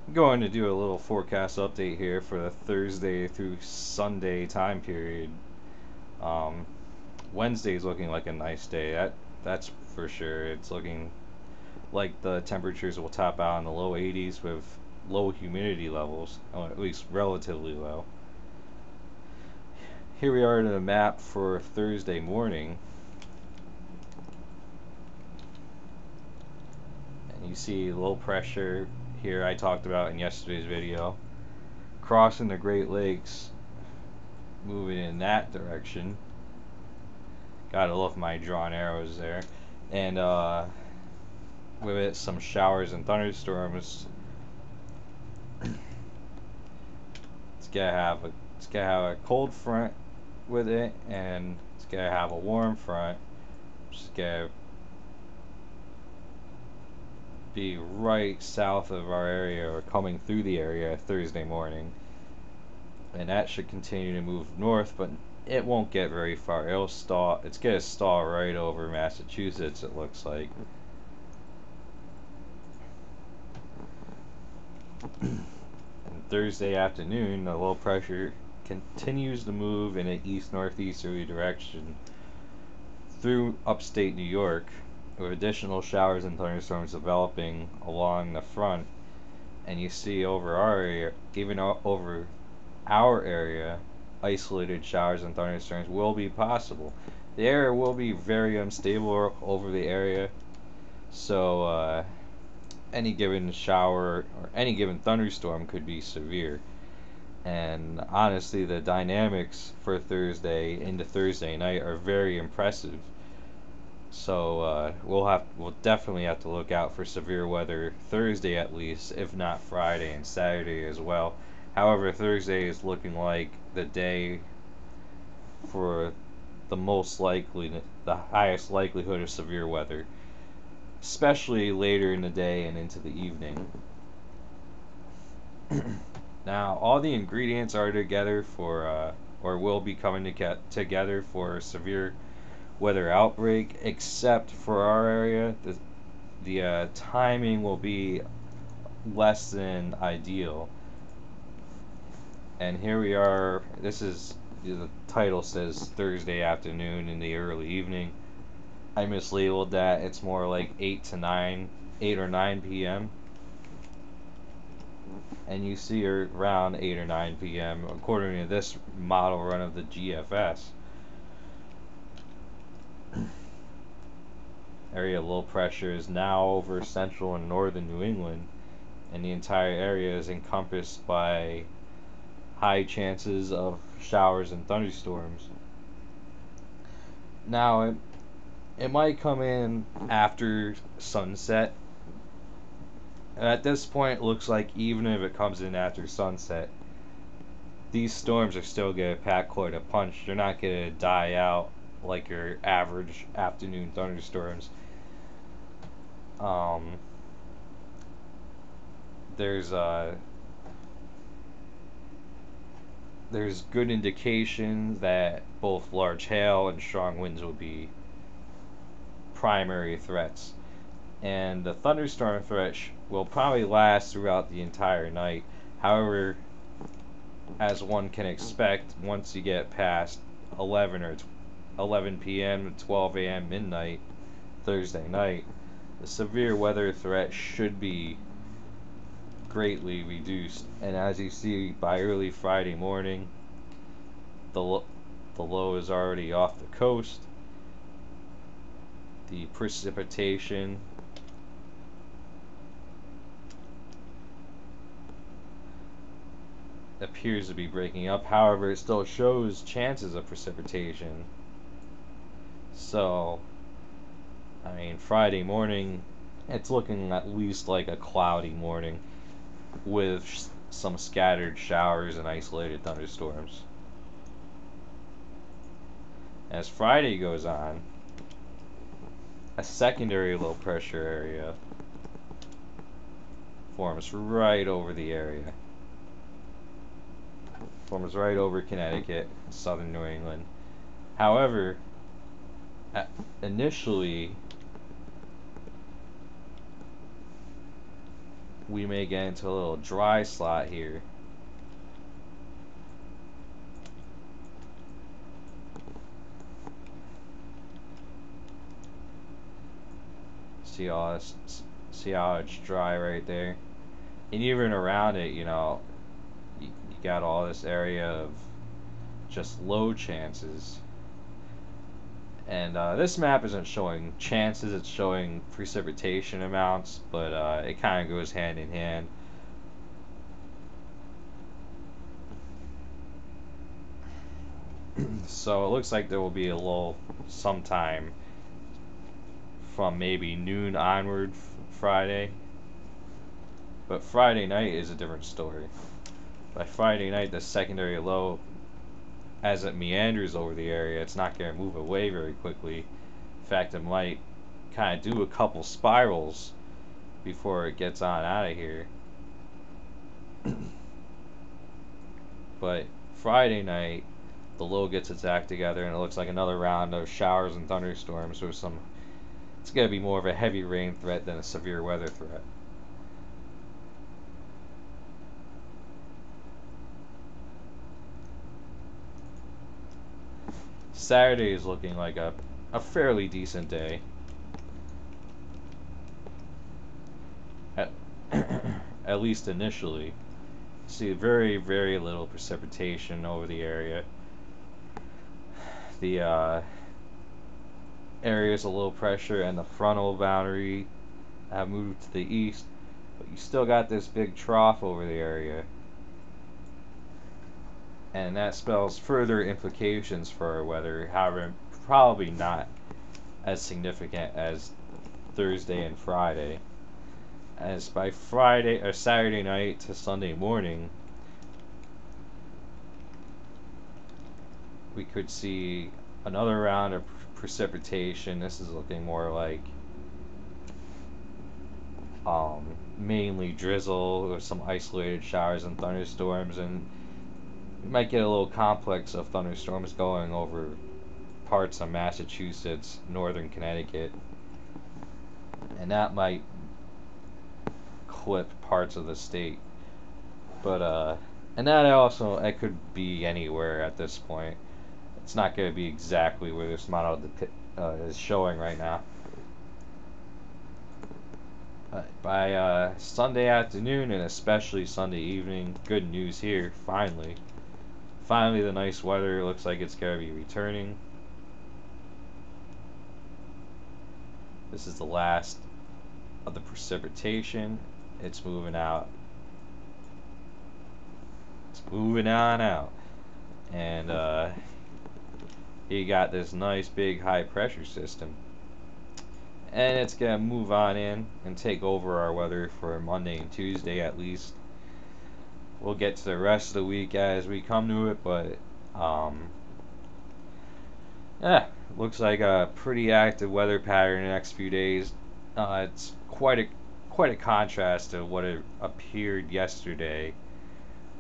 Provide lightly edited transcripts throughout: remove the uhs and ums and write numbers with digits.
I'm going to do a little forecast update here for the Thursday through Sunday time period. Um, Wednesday's looking like a nice day. That's for sure. It's looking like the temperatures will top out in the low 80s with low humidity levels, or at least relatively low. Here we are to the map for Thursday morning, and you see low pressure here I talked about in yesterday's video, crossing the Great Lakes, moving in that direction. Gotta love my drawn arrows there. And with it, some showers and thunderstorms. It's gonna have a cold front with it, and it's gonna have a warm front. It's gonna be right south of our area or coming through the area Thursday morning, and that should continue to move north, but it won't get very far. It'll stall. It's gonna stall right over Massachusetts. It looks like. And Thursday afternoon, the low pressure continues to move in an east-northeasterly direction through upstate New York, with additional showers and thunderstorms developing along the front. And you see over our area, even over our area, isolated showers and thunderstorms will be possible. The area will be very unstable over the area, so any given shower or any given thunderstorm could be severe. And honestly, the dynamics for Thursday into Thursday night are very impressive. So we'll definitely have to look out for severe weather Thursday at least, if not Friday and Saturday as well. However, Thursday is looking like the day for the highest likelihood of severe weather, especially later in the day and into the evening. Now, all the ingredients are together or will be coming together for severe weather outbreak, except for our area. The timing will be less than ideal. And here we are. The title says Thursday afternoon in the early evening. I mislabeled that. It's more like 8 or 9 p.m. And you see around 8 or 9 p.m. according to this model run of the GFS. Area low pressure is now over central and northern New England, and the entire area is encompassed by high chances of showers and thunderstorms. Now, it might come in after sunset. At this point, it looks like even if it comes in after sunset, these storms are still going to pack quite a punch. They're not going to die out like your average afternoon thunderstorms. Um, there's there's good indication that both large hail and strong winds will be primary threats, and the thunderstorm threat will probably last throughout the entire night. However, as one can expect, once you get past 11 p.m. to 12 a.m. midnight Thursday night, the severe weather threat should be greatly reduced. And as you see, by early Friday morning, the low is already off the coast. The precipitation appears to be breaking up. However, it still shows chances of precipitation. So, I mean, Friday morning, it's looking at least like a cloudy morning with some scattered showers and isolated thunderstorms. As Friday goes on, a secondary low pressure area forms right over the area. Forms right over Connecticut, southern New England. However, initially, we may get into a little dry slot here. See how it's dry right there, and even around it, you got all this area of just low chances. And this map isn't showing chances, it's showing precipitation amounts, but it kind of goes hand in hand. So it looks like there will be a lull sometime from maybe noon onward Friday. But Friday night is a different story. By Friday night, the secondary low, as it meanders over the area, it's not going to move away very quickly. In fact, it might kind of do a couple spirals before it gets on out of here. But Friday night, the low gets its act together, and it looks like another round of showers and thunderstorms. Or some, it's going to be more of a heavy rain threat than a severe weather threat. Saturday is looking like a fairly decent day. At least initially. See very, very little precipitation over the area. The areas of low pressure and the frontal boundary have moved to the east, but you still got this big trough over the area. And that spells further implications for our weather, however, probably not as significant as Thursday and Friday. As by Friday or Saturday night to Sunday morning, we could see another round of precipitation. This is looking more like mainly drizzle or some isolated showers and thunderstorms, and we might get a little complex of thunderstorms going over parts of Massachusetts, northern Connecticut, and that might clip parts of the state. But and that also, it could be anywhere at this point. It's not going to be exactly where this model is showing right now. By Sunday afternoon and especially Sunday evening, good news here, finally. Finally, the nice weather looks like it's going to be returning. This is the last of the precipitation. It's moving out. It's moving on out. And you got this nice big high pressure system. And it's going to move on in and take over our weather for Monday and Tuesday at least. We'll get to the rest of the week as we come to it, but yeah, looks like a pretty active weather pattern in the next few days. It's quite a contrast to what it appeared yesterday,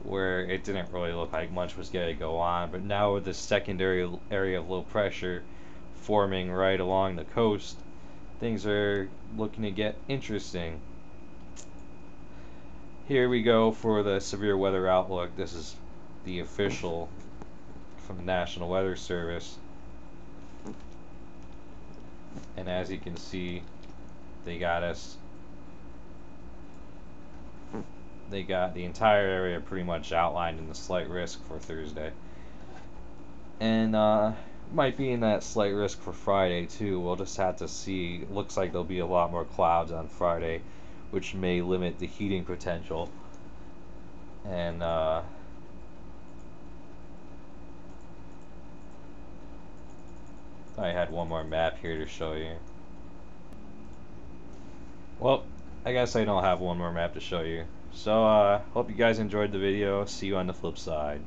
where it didn't really look like much was going to go on. But now with the secondary area of low pressure forming right along the coast, things are looking to get interesting. Here we go for the severe weather outlook. This is the official from the National Weather Service. And as you can see, they got the entire area pretty much outlined in the slight risk for Thursday. And might be in that slight risk for Friday too. We'll just have to see. It looks like there'll be a lot more clouds on Friday, which may limit the heating potential. And I had one more map here to show you. Well, I guess I don't have one more map to show you. So hope you guys enjoyed the video. See you on the flip side.